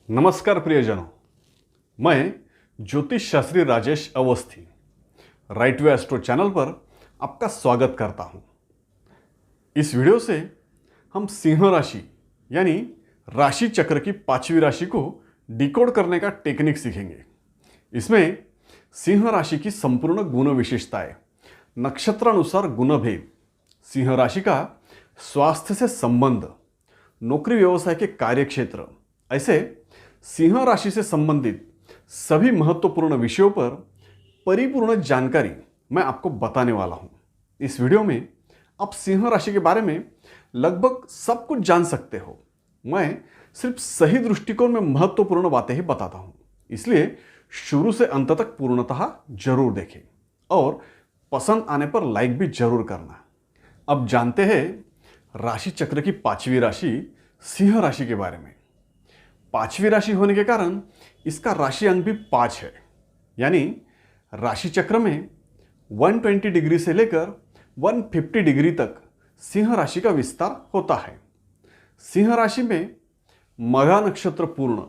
नमस्कार प्रियजनों, मैं ज्योतिष Shastri Rajesh Awasthi right way astro channel पर आपका स्वागत करता हूं। इस वीडियो से हम सिंह राशि यानी राशि चक्र की पांचवी राशि को डिकोड करने का टेक्निक सीखेंगे। इसमें सिंह राशि की संपूर्ण गुण विशेषताएं, नक्षत्रानुसार गुणभेद, सिंह राशि का स्वास्थ्य से संबंध, नौकरी व्यवसाय के कार्यक्षेत्र, ऐसे सिंह राशि से संबंधित सभी महत्वपूर्ण विषयों पर परिपूर्ण जानकारी मैं आपको बताने वाला हूं। इस वीडियो में आप सिंह राशि के बारे में लगभग सब कुछ जान सकते हो। मैं सिर्फ सही दृष्टिकोण में महत्वपूर्ण बातें ही बताता हूं, इसलिए शुरू से अंत तक पूर्णतः जरूर देखें और पसंद आने पर लाइक भी जरूर करना। अब जानते हैं राशि चक्र की पांचवी राशि सिंह राशि के बारे में। पांचवी राशि होने के कारण इसका राशि अंक भी 5 है, यानी राशि चक्र में 120 डिग्री से लेकर 150 डिग्री तक सिंह राशि का विस्तार होता है। सिंह राशि में मघा नक्षत्र पूर्ण,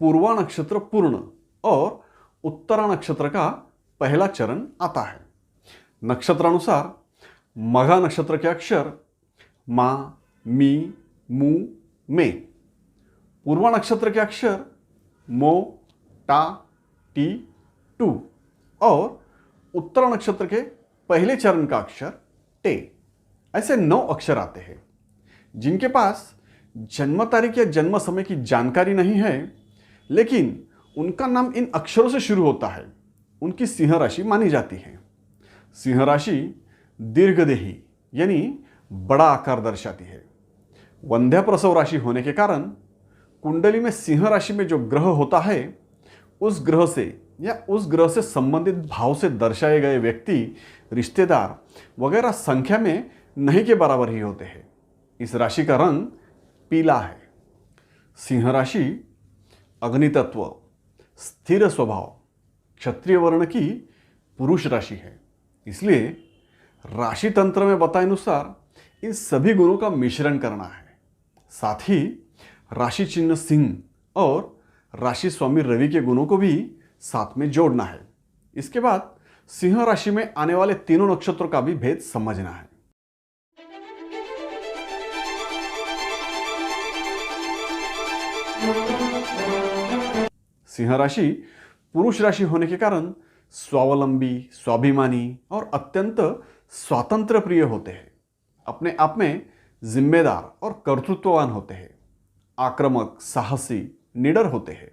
पूर्वा नक्षत्र पूर्ण और उत्तरा नक्षत्र का पहला चरण आता है। नक्षत्रानुसार मघा नक्षत्र के अक्षर मा, मी, मु, मे। पूर्वा नक्षत्र के अक्षर मो, टा, टी, टू और उत्तरा नक्षत्र के पहले चरण का अक्षर टे। ऐसे 9 अक्षर आते हैं। जिनके पास जन्म तारीख या जन्म समय की जानकारी नहीं है, लेकिन उनका नाम इन अक्षरों से शुरू होता है, उनकी सिंह राशि मानी जाती है। सिंह राशि दीर्घदेही यानी बड़ा आकार दर्शाती है। वंध्या प्रसव राशि होने के कारण कुंडली में सिंह राशि में जो ग्रह होता है, उस ग्रह से या उस ग्रह से संबंधित भाव से दर्शाए गए व्यक्ति, रिश्तेदार वगैरह संख्या में नहीं के बराबर ही होते हैं। इस राशि का रंग पीला है। सिंह राशि अग्नि तत्व, स्थिर स्वभाव, क्षत्रिय वर्ण की पुरुष राशि है। इसलिए राशि तंत्र में बताए अनुसार इन सभी गुणों का मिश्रण करना है। साथ ही राशि चिन्ह सिंह और राशि स्वामी रवि के गुणों को भी साथ में जोड़ना है। इसके बाद सिंह राशि में आने वाले तीनों नक्षत्रों का भी भेद समझना है। सिंह राशि पुरुष राशि होने के कारण स्वावलंबी, स्वाभिमानी और अत्यंत स्वातंत्र प्रिय होते हैं। अपने आप में जिम्मेदार और कर्तृत्ववान होते हैं। आक्रामक, साहसी, निडर होते हैं।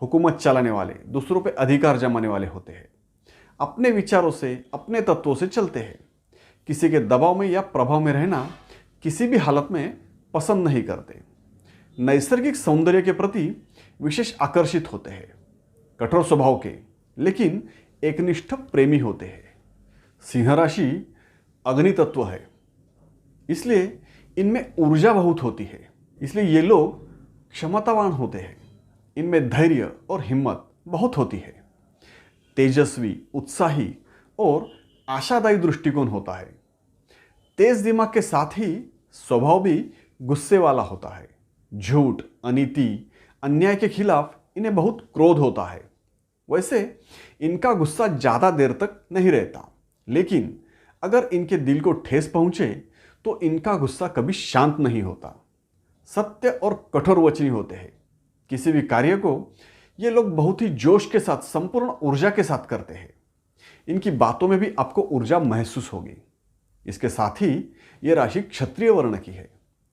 हुकूमत चलाने वाले, दूसरों पे अधिकार जमाने वाले होते हैं। अपने विचारों से, अपने तत्वों से चलते हैं। किसी के दबाव में या प्रभाव में रहना किसी भी हालत में पसंद नहीं करते। नैसर्गिक सौंदर्य के प्रति विशेष आकर्षित होते हैं। कठोर स्वभाव के, लेकिन एकनिष्ठ प्रेमी होते हैं। सिंह राशि अग्नि तत्व है, इसलिए इनमें ऊर्जा बहुत होती है। इसलिए ये लोग क्षमतावान होते हैं। इनमें धैर्य और हिम्मत बहुत होती है। तेजस्वी, उत्साही और आशादायी दृष्टिकोण होता है। तेज दिमाग के साथ ही स्वभाव भी गुस्से वाला होता है। झूठ, अनीति, अन्याय के खिलाफ इन्हें बहुत क्रोध होता है। वैसे इनका गुस्सा ज़्यादा देर तक नहीं रहता, लेकिन अगर इनके दिल को ठेस पहुंचे तो इनका गुस्सा कभी शांत नहीं होता। सत्य और कठोर वचनी होते हैं। किसी भी कार्य को ये लोग बहुत ही जोश के साथ, संपूर्ण ऊर्जा के साथ करते हैं। इनकी बातों में भी आपको ऊर्जा महसूस होगी। इसके साथ ही ये राशि क्षत्रिय वर्ण की है,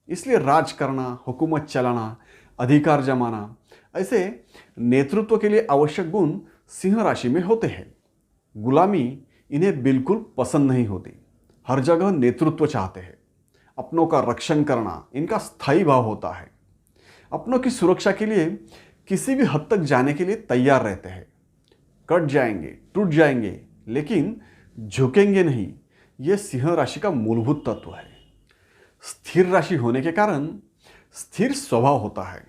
इसलिए राज करना, हुकूमत चलाना, अधिकार जमाना, ऐसे नेतृत्व के लिए आवश्यक गुण सिंह राशि में होते हैं। गुलामी इन्हें बिल्कुल पसंद नहीं होती। हर जगह नेतृत्व चाहते हैं। अपनों का रक्षण करना इनका स्थायी भाव होता है। अपनों की सुरक्षा के लिए किसी भी हद तक जाने के लिए तैयार रहते हैं। कट जाएंगे, टूट जाएंगे, लेकिन झुकेंगे नहीं। यह सिंह राशि का मूलभूत तत्व है। स्थिर राशि होने के कारण स्थिर स्वभाव होता है।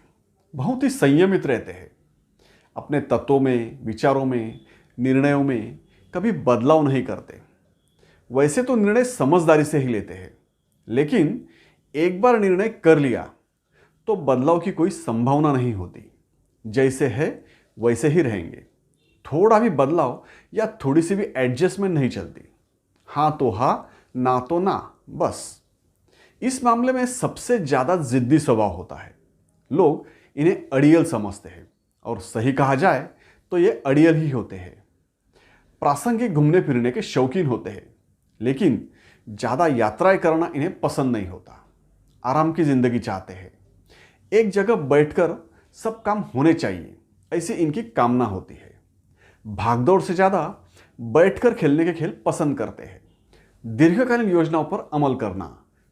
बहुत ही संयमित रहते हैं। अपने तत्वों में, विचारों में, निर्णयों में कभी बदलाव नहीं करते। वैसे तो निर्णय समझदारी से ही लेते हैं, लेकिन एक बार निर्णय कर लिया तो बदलाव की कोई संभावना नहीं होती। जैसे है वैसे ही रहेंगे। थोड़ा भी बदलाव या थोड़ी सी भी एडजस्टमेंट नहीं चलती। हाँ तो हाँ, ना तो ना, बस। इस मामले में सबसे ज़्यादा जिद्दी स्वभाव होता है। लोग इन्हें अड़ियल समझते हैं और सही कहा जाए तो ये अड़ियल ही होते हैं। प्रासंगिक घूमने फिरने के शौकीन होते हैं, लेकिन ज़्यादा यात्राएं करना इन्हें पसंद नहीं होता। आराम की जिंदगी चाहते हैं। एक जगह बैठकर सब काम होने चाहिए, ऐसी इनकी कामना होती है। भागदौड़ से ज़्यादा बैठकर खेलने के खेल पसंद करते हैं। दीर्घकालीन योजनाओं पर अमल करना,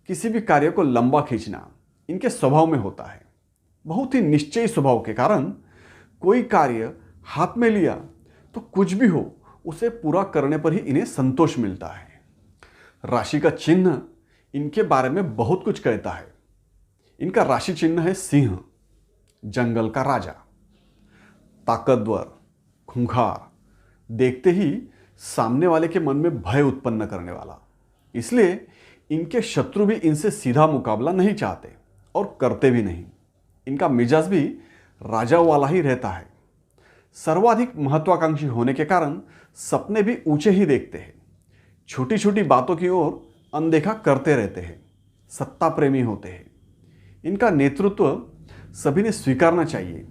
किसी भी कार्य को लंबा खींचना इनके स्वभाव में होता है। बहुत ही निश्चयी स्वभाव के कारण कोई कार्य हाथ में लिया तो कुछ भी हो उसे पूरा करने पर ही इन्हें संतोष मिलता है। राशि का चिन्ह इनके बारे में बहुत कुछ कहता है। इनका राशि चिन्ह है सिंह, जंगल का राजा, ताकतवर, खूंखार, देखते ही सामने वाले के मन में भय उत्पन्न करने वाला। इसलिए इनके शत्रु भी इनसे सीधा मुकाबला नहीं चाहते और करते भी नहीं। इनका मिजाज भी राजा वाला ही रहता है। सर्वाधिक महत्वाकांक्षी होने के कारण सपने भी ऊंचे ही देखते हैं। छोटी छोटी बातों की ओर अनदेखा करते रहते हैं। सत्ता प्रेमी होते हैं। इनका नेतृत्व सभी ने स्वीकारना चाहिए।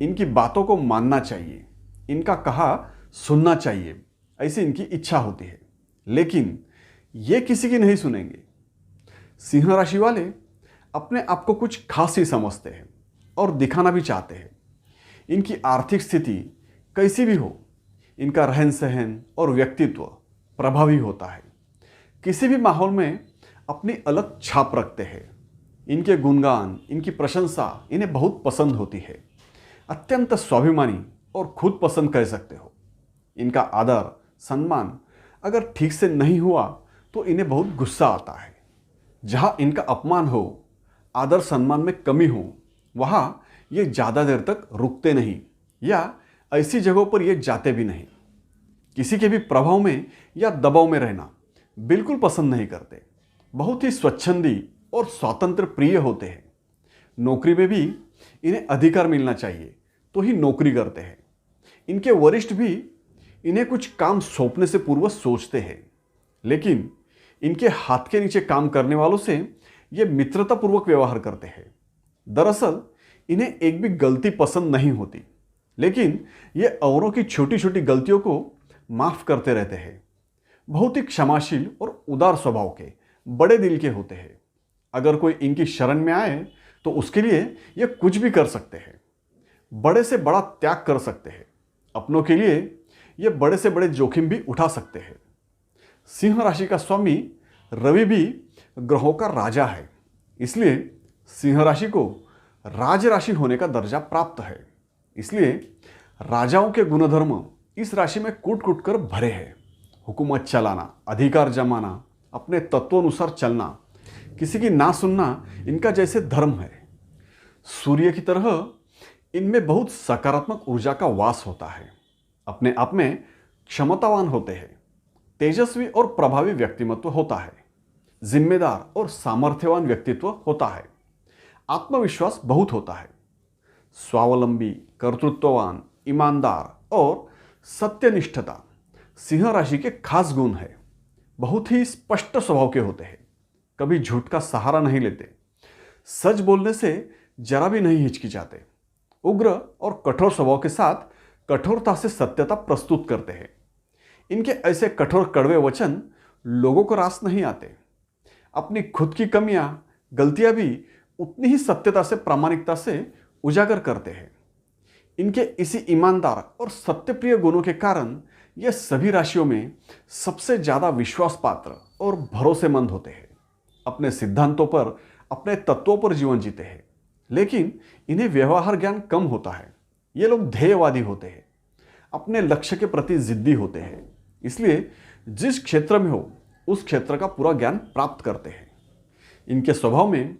इनकी बातों को मानना चाहिए। इनका कहा सुनना चाहिए, ऐसी इनकी इच्छा होती है, लेकिन ये किसी की नहीं सुनेंगे। सिंह राशि वाले अपने आप को कुछ खास ही समझते हैं और दिखाना भी चाहते हैं। इनकी आर्थिक स्थिति कैसी भी हो, इनका रहन सहन और व्यक्तित्व प्रभावी होता है। किसी भी माहौल में अपनी अलग छाप रखते हैं। इनके गुणगान, इनकी प्रशंसा इन्हें बहुत पसंद होती है। अत्यंत स्वाभिमानी और खुद पसंद कह सकते हो। इनका आदर सम्मान अगर ठीक से नहीं हुआ तो इन्हें बहुत गुस्सा आता है। जहाँ इनका अपमान हो, आदर सम्मान में कमी हो, वहाँ ये ज़्यादा देर तक रुकते नहीं या ऐसी जगहों पर ये जाते भी नहीं। किसी के भी प्रभाव में या दबाव में रहना बिल्कुल पसंद नहीं करते। बहुत ही स्वच्छंदी और स्वतंत्र प्रिय होते हैं। नौकरी में भी इन्हें अधिकार मिलना चाहिए तो ही नौकरी करते हैं। इनके वरिष्ठ भी इन्हें कुछ काम सौंपने से पूर्व सोचते हैं, लेकिन इनके हाथ के नीचे काम करने वालों से ये मित्रतापूर्वक व्यवहार करते हैं। दरअसल इन्हें एक भी गलती पसंद नहीं होती, लेकिन ये औरों की छोटी छोटी गलतियों को माफ करते रहते हैं। बहुत ही क्षमाशील और उदार स्वभाव के, बड़े दिल के होते हैं। अगर कोई इनकी शरण में आए तो उसके लिए ये कुछ भी कर सकते हैं। बड़े से बड़ा त्याग कर सकते हैं। अपनों के लिए ये बड़े से बड़े जोखिम भी उठा सकते हैं। सिंह राशि का स्वामी रवि भी ग्रहों का राजा है, इसलिए सिंह राशि को राज राशि होने का दर्जा प्राप्त है। इसलिए राजाओं के गुणधर्म इस राशि में कूट कूट कर भरे हैं। हुकूमत चलाना, अधिकार जमाना, अपने तत्वानुसार चलना, किसी की ना सुनना इनका जैसे धर्म है। सूर्य की तरह इनमें बहुत सकारात्मक ऊर्जा का वास होता है। अपने आप में क्षमतावान होते हैं। तेजस्वी और प्रभावी व्यक्तिमत्व होता है। जिम्मेदार और सामर्थ्यवान व्यक्तित्व होता है। आत्मविश्वास बहुत होता है। स्वावलंबी, कर्तृत्ववान, ईमानदार और सत्यनिष्ठता सिंह राशि के खास गुण है। बहुत ही स्पष्ट स्वभाव के होते हैं। कभी झूठ का सहारा नहीं लेते। सच बोलने से जरा भी नहीं हिचकिचाते। उग्र और कठोर स्वभाव के साथ कठोरता से सत्यता प्रस्तुत करते हैं। इनके ऐसे कठोर कड़वे वचन लोगों को रास नहीं आते। अपनी खुद की कमियां, गलतियां भी उतनी ही सत्यता से, प्रामाणिकता से उजागर करते हैं। इनके इसी ईमानदार और सत्यप्रिय गुणों के कारण ये सभी राशियों में सबसे ज़्यादा विश्वास पात्र और भरोसेमंद होते हैं। अपने सिद्धांतों पर, अपने तत्वों पर जीवन जीते हैं, लेकिन इन्हें व्यवहार ज्ञान कम होता है। ये लोग ध्येयवादी होते हैं। अपने लक्ष्य के प्रति जिद्दी होते हैं। इसलिए जिस क्षेत्र में हो उस क्षेत्र का पूरा ज्ञान प्राप्त करते हैं। इनके स्वभाव में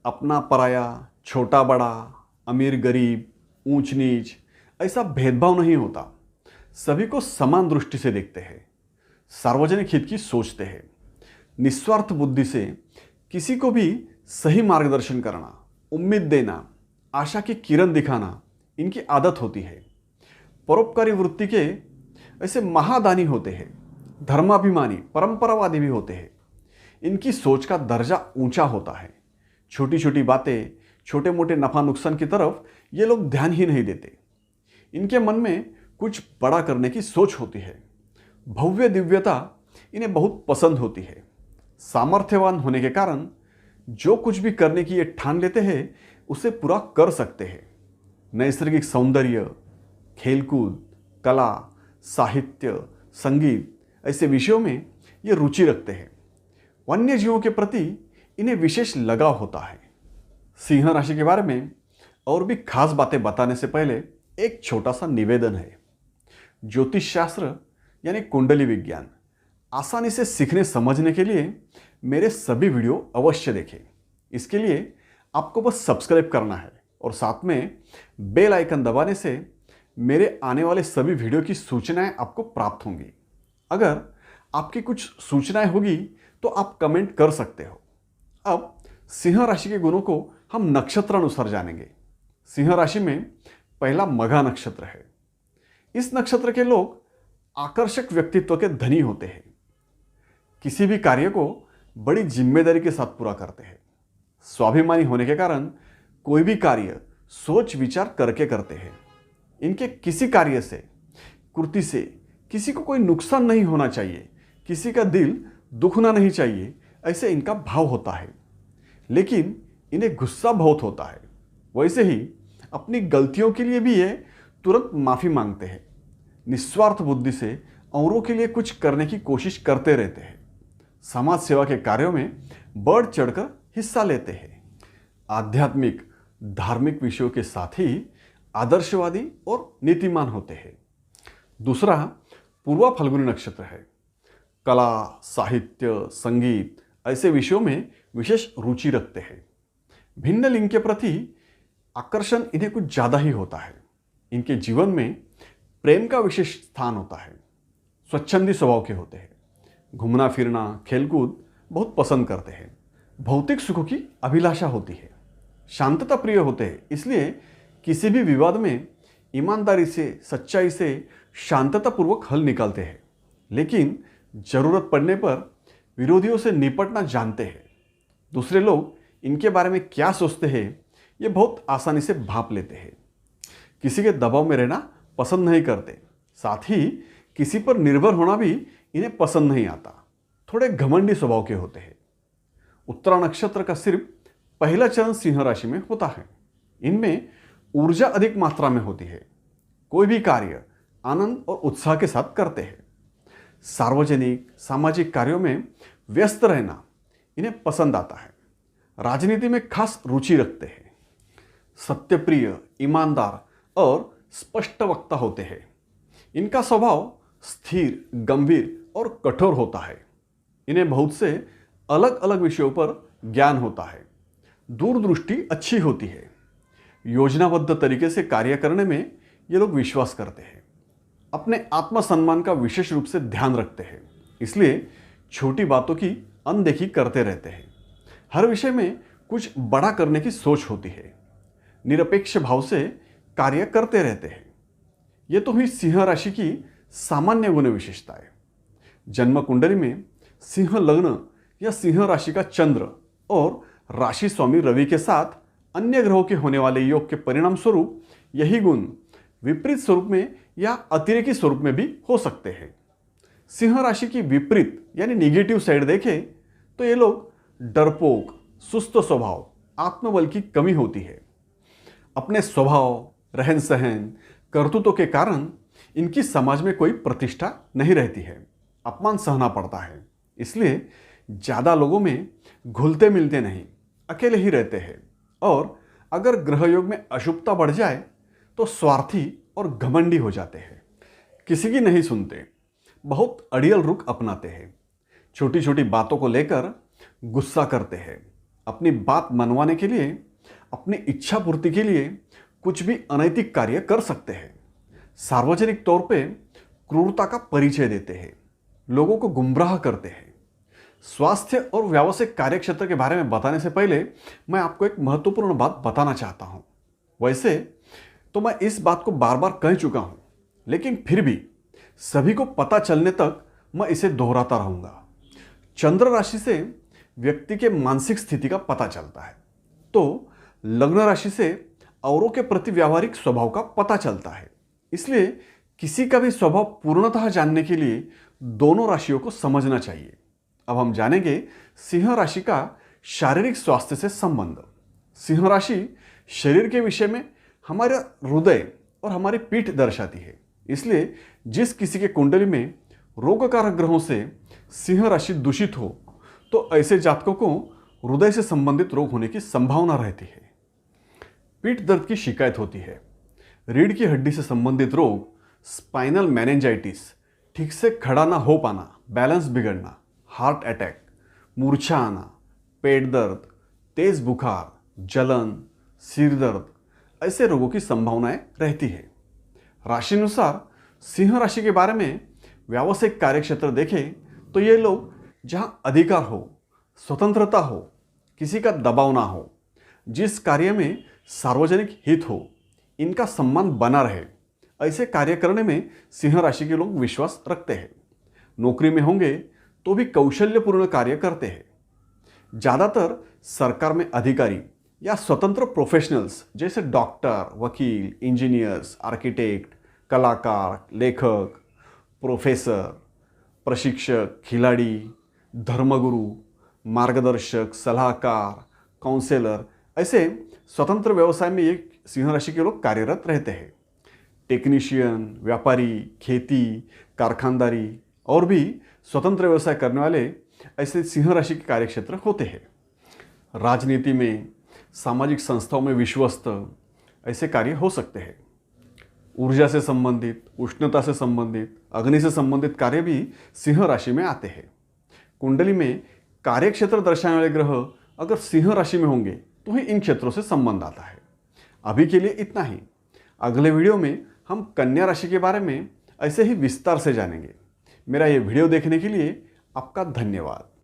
अपना पराया, छोटा बड़ा, अमीर गरीब, ऊंच नीच ऐसा भेदभाव नहीं होता। सभी को समान दृष्टि से देखते हैं। सार्वजनिक हित की सोचते हैं। निस्वार्थ बुद्धि से किसी को भी सही मार्गदर्शन करना, उम्मीद देना, आशा की किरण दिखाना इनकी आदत होती है। परोपकारी वृत्ति के ऐसे महादानी होते हैं, धर्माभिमानी, परंपरावादी भी होते हैं। इनकी सोच का दर्जा ऊंचा होता है। छोटी छोटी बातें, छोटे मोटे नफा नुकसान की तरफ ये लोग ध्यान ही नहीं देते। इनके मन में कुछ बड़ा करने की सोच होती है। भव्य दिव्यता इन्हें बहुत पसंद होती है। सामर्थ्यवान होने के कारण जो कुछ भी करने की ये ठान लेते हैं उसे पूरा कर सकते हैं। नैसर्गिक सौंदर्य, खेलकूद, कला, साहित्य, संगीत ऐसे विषयों में ये रुचि रखते हैं। वन्य जीवों के प्रति इन्हें विशेष लगाव होता है। सिंह राशि के बारे में और भी खास बातें बताने से पहले एक छोटा सा निवेदन है। ज्योतिष शास्त्र यानी कुंडली विज्ञान आसानी से सीखने समझने के लिए मेरे सभी वीडियो अवश्य देखें। इसके लिए आपको बस सब्सक्राइब करना है और साथ में बेल आइकन दबाने से मेरे आने वाले सभी वीडियो की सूचनाएं आपको प्राप्त होंगी। अगर आपकी कुछ सूचनाएं होगी तो आप कमेंट कर सकते हो। अब सिंह राशि के गुणों को हम नक्षत्रानुसार जानेंगे। सिंह राशि में पहला मघा नक्षत्र है। इस नक्षत्र के लोग आकर्षक व्यक्तित्व के धनी होते हैं। किसी भी कार्य को बड़ी जिम्मेदारी के साथ पूरा करते हैं। स्वाभिमानी होने के कारण कोई भी कार्य सोच विचार करके करते हैं। इनके किसी कार्य से, कृति से किसी को कोई नुकसान नहीं होना चाहिए, किसी का दिल दुखना नहीं चाहिए, ऐसे इनका भाव होता है। लेकिन इन्हें गुस्सा बहुत होता है। वैसे ही अपनी गलतियों के लिए भी ये तुरंत माफ़ी मांगते हैं। निस्वार्थ बुद्धि से औरों के लिए कुछ करने की कोशिश करते रहते हैं। समाज सेवा के कार्यों में बढ़ चढ़कर हिस्सा लेते हैं। आध्यात्मिक, धार्मिक विषयों के साथ ही आदर्शवादी और नीतिमान होते हैं। दूसरा पूर्वा फल्गुनी नक्षत्र है। कला, साहित्य, संगीत ऐसे विषयों में विशेष रुचि रखते हैं। भिन्न लिंग के प्रति आकर्षण इन्हें कुछ ज़्यादा ही होता है। इनके जीवन में प्रेम का विशेष स्थान होता है। स्वच्छंदी स्वभाव के होते हैं। घूमना फिरना, खेलकूद बहुत पसंद करते हैं। भौतिक सुखों की अभिलाषा होती है। शांतता प्रिय होते हैं, इसलिए किसी भी विवाद में ईमानदारी से, सच्चाई से शांततापूर्वक हल निकालते हैं। लेकिन जरूरत पड़ने पर विरोधियों से निपटना जानते हैं। दूसरे लोग इनके बारे में क्या सोचते हैं ये बहुत आसानी से भांप लेते हैं। किसी के दबाव में रहना पसंद नहीं करते। साथ ही किसी पर निर्भर होना भी इन्हें पसंद नहीं आता। थोड़े घमंडी स्वभाव के होते हैं। उत्तरा नक्षत्र का सिर्फ पहला चरण सिंह राशि में होता है। इनमें ऊर्जा अधिक मात्रा में होती है। कोई भी कार्य आनंद और उत्साह के साथ करते हैं। सार्वजनिक, सामाजिक कार्यों में व्यस्त रहना इन्हें पसंद आता है। राजनीति में खास रुचि रखते हैं। सत्यप्रिय, ईमानदार और स्पष्ट वक्ता होते हैं। इनका स्वभाव स्थिर, गंभीर और कठोर होता है। इन्हें बहुत से अलग अलग विषयों पर ज्ञान होता है। दूरदृष्टि अच्छी होती है। योजनाबद्ध तरीके से कार्य करने में ये लोग विश्वास करते हैं। अपने आत्मसम्मान का विशेष रूप से ध्यान रखते हैं, इसलिए छोटी बातों की अनदेखी करते रहते हैं। हर विषय में कुछ बड़ा करने की सोच होती है। निरपेक्ष भाव से कार्य करते रहते हैं। ये तो हुई सिंह राशि की सामान्य गुण विशेषताएं। जन्म कुंडली में सिंह लग्न या सिंह राशि का चंद्र और राशि स्वामी रवि के साथ अन्य ग्रहों के होने वाले योग के परिणाम स्वरूप यही गुण विपरीत स्वरूप में या अतिरेकी स्वरूप में भी हो सकते हैं। सिंह राशि की विपरीत यानी निगेटिव साइड देखें तो ये लोग डरपोक, सुस्त स्वभाव, आत्मबल की कमी होती है। अपने स्वभाव, रहन सहन, करतूतों के कारण इनकी समाज में कोई प्रतिष्ठा नहीं रहती है। अपमान सहना पड़ता है, इसलिए ज़्यादा लोगों में घुलते मिलते नहीं, अकेले ही रहते हैं। और अगर ग्रह योग में अशुभता बढ़ जाए तो स्वार्थी और घमंडी हो जाते हैं। किसी की नहीं सुनते, बहुत अड़ियल रुख अपनाते हैं। छोटी छोटी बातों को लेकर गुस्सा करते हैं। अपनी बात मनवाने के लिए, अपनी इच्छा पूर्ति के लिए कुछ भी अनैतिक कार्य कर सकते हैं। सार्वजनिक तौर पे क्रूरता का परिचय देते हैं। लोगों को गुमराह करते हैं। स्वास्थ्य और व्यावसायिक कार्यक्षेत्र के बारे में बताने से पहले मैं आपको एक महत्वपूर्ण बात बताना चाहता हूं। वैसे तो मैं इस बात को बार बार कह चुका हूं, लेकिन फिर भी सभी को पता चलने तक मैं इसे दोहराता रहूंगा। चंद्र राशि से व्यक्ति के मानसिक स्थिति का पता चलता है, तो लग्न राशि से औरों के प्रति व्यावहारिक स्वभाव का पता चलता है। इसलिए किसी का भी स्वभाव पूर्णतः जानने के लिए दोनों राशियों को समझना चाहिए। अब हम जानेंगे सिंह राशि का शारीरिक स्वास्थ्य से संबंध। सिंह राशि शरीर के विषय में हमारा हृदय और हमारी पीठ दर्शाती है। इसलिए जिस किसी के कुंडली में रोगकारक ग्रहों से सिंह राशि दूषित हो तो ऐसे जातकों को हृदय से संबंधित रोग होने की संभावना रहती है। पीठ दर्द की शिकायत होती है, रीढ़ की हड्डी से संबंधित रोग, स्पाइनल मेनिंजाइटिस, ठीक से खड़ा ना हो पाना, बैलेंस बिगड़ना, हार्ट अटैक, मूर्छा आना, पेट दर्द, तेज बुखार, जलन, सिर दर्द, ऐसे रोगों की संभावनाएं रहती है। राशि अनुसार सिंह राशि के बारे में व्यावसायिक कार्यक्षेत्र देखें तो ये लोग जहां अधिकार हो, स्वतंत्रता हो, किसी का दबाव ना हो, जिस कार्य में सार्वजनिक हित हो, इनका सम्मान बना रहे, ऐसे कार्य करने में सिंह राशि के लोग विश्वास रखते हैं। नौकरी में होंगे तो भी कौशल्यपूर्ण कार्य करते हैं। ज़्यादातर सरकार में अधिकारी या स्वतंत्र प्रोफेशनल्स जैसे डॉक्टर, वकील, इंजीनियर्स, आर्किटेक्ट, कलाकार, लेखक, प्रोफेसर, प्रशिक्षक, खिलाड़ी, धर्मगुरु, मार्गदर्शक, सलाहकार, काउंसलर, ऐसे स्वतंत्र व्यवसाय में ये सिंह राशि के लोग कार्यरत रहते हैं। टेक्नीशियन, व्यापारी, खेती, कारखानदारी और भी स्वतंत्र व्यवसाय करने वाले ऐसे सिंह राशि के कार्यक्षेत्र होते हैं। राजनीति में, सामाजिक संस्थाओं में विश्वस्त ऐसे कार्य हो सकते हैं। ऊर्जा से संबंधित, उष्णता से संबंधित, अग्नि से संबंधित कार्य भी सिंह राशि में आते हैं। कुंडली में कार्यक्षेत्र दर्शाने वाले ग्रह अगर सिंह राशि में होंगे तो ही इन क्षेत्रों से संबंध आता है। अभी के लिए इतना ही। अगले वीडियो में हम कन्या राशि के बारे में ऐसे ही विस्तार से जानेंगे। मेरा ये वीडियो देखने के लिए आपका धन्यवाद।